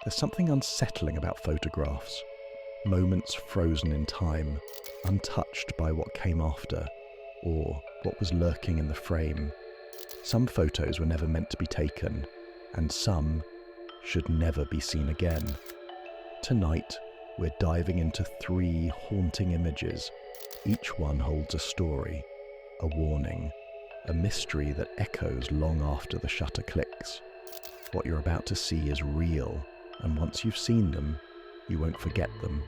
There's something unsettling about photographs. Moments frozen in time, untouched by what came after, or what was lurking in the frame. Some photos were never meant to be taken, and some should never be seen again. Tonight, we're diving into 3 haunting images. Each one holds a story, a warning, a mystery that echoes long after the shutter clicks. What you're about to see is real, and once you've seen them, you won't forget them.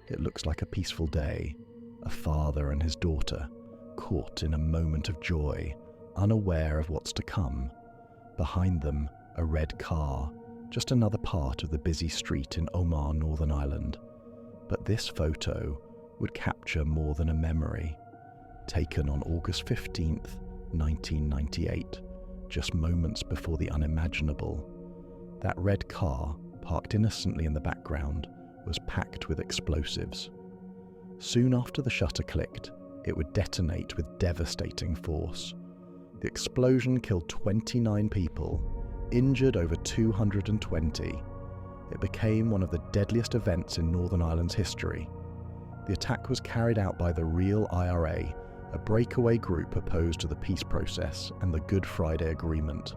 It looks like a peaceful day, a father and his daughter, caught in a moment of joy, unaware of what's to come. Behind them, a red car, just another part of the busy street in Omar, Northern Ireland. But this photo would capture more than a memory. Taken on August 15th, 1998, just moments before the unimaginable. That red car, parked innocently in the background, was packed with explosives. Soon after the shutter clicked, it would detonate with devastating force. The explosion killed 29 people, injured over 220. It became one of the deadliest events in Northern Ireland's history. The attack was carried out by the real IRA, a breakaway group opposed to the peace process and the Good Friday Agreement.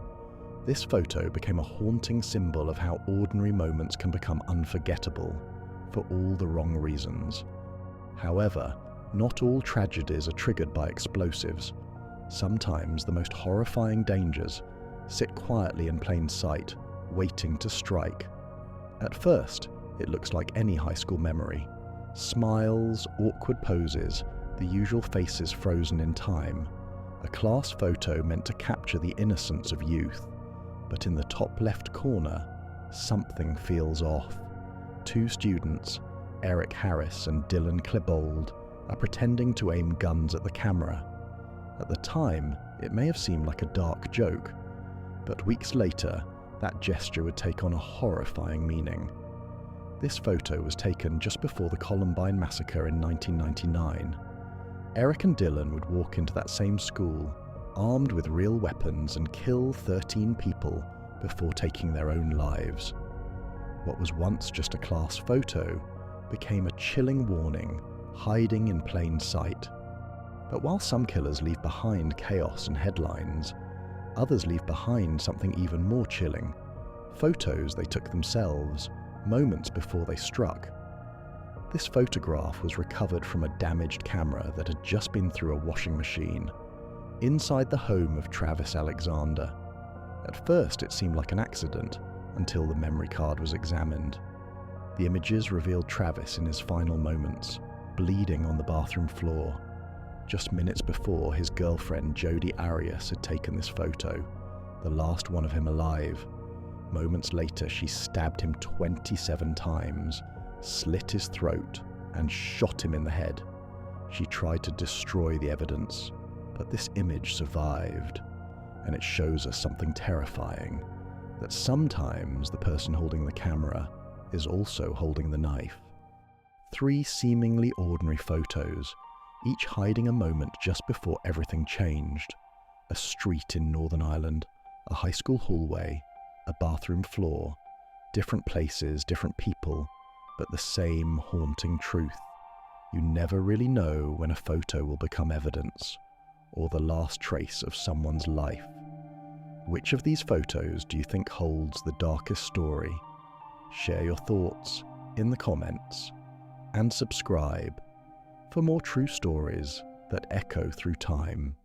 This photo became a haunting symbol of how ordinary moments can become unforgettable, for all the wrong reasons. However, not all tragedies are triggered by explosives. Sometimes the most horrifying dangers sit quietly in plain sight, waiting to strike. At first, it looks like any high school memory. Smiles, awkward poses, the usual faces frozen in time. A class photo meant to capture the innocence of youth. But in the top left corner, something feels off. 2 students, Eric Harris and Dylan Klebold, are pretending to aim guns at the camera. At the time, it may have seemed like a dark joke, but weeks later, that gesture would take on a horrifying meaning. This photo was taken just before the Columbine massacre in 1999. Eric and Dylan would walk into that same school, armed with real weapons, and kill 13 people before taking their own lives. What was once just a class photo became a chilling warning, hiding in plain sight. But while some killers leave behind chaos and headlines, others leave behind something even more chilling: photos they took themselves, moments before they struck. This photograph was recovered from a damaged camera that had just been through a washing machine, inside the home of Travis Alexander. At first it seemed like an accident, until the memory card was examined. The images revealed Travis in his final moments, bleeding on the bathroom floor. Just minutes before, his girlfriend Jodi Arias had taken this photo, the last one of him alive. Moments later, she stabbed him 27 times, slit his throat, and shot him in the head. She tried to destroy the evidence, but this image survived, and it shows us something terrifying, that sometimes the person holding the camera is also holding the knife. 3 seemingly ordinary photos, each hiding a moment just before everything changed. A street in Northern Ireland, a high school hallway, a bathroom floor, different places, different people, but the same haunting truth. You never really know when a photo will become evidence, or the last trace of someone's life. Which of these photos do you think holds the darkest story? Share your thoughts in the comments, and subscribe for more true stories that echo through time.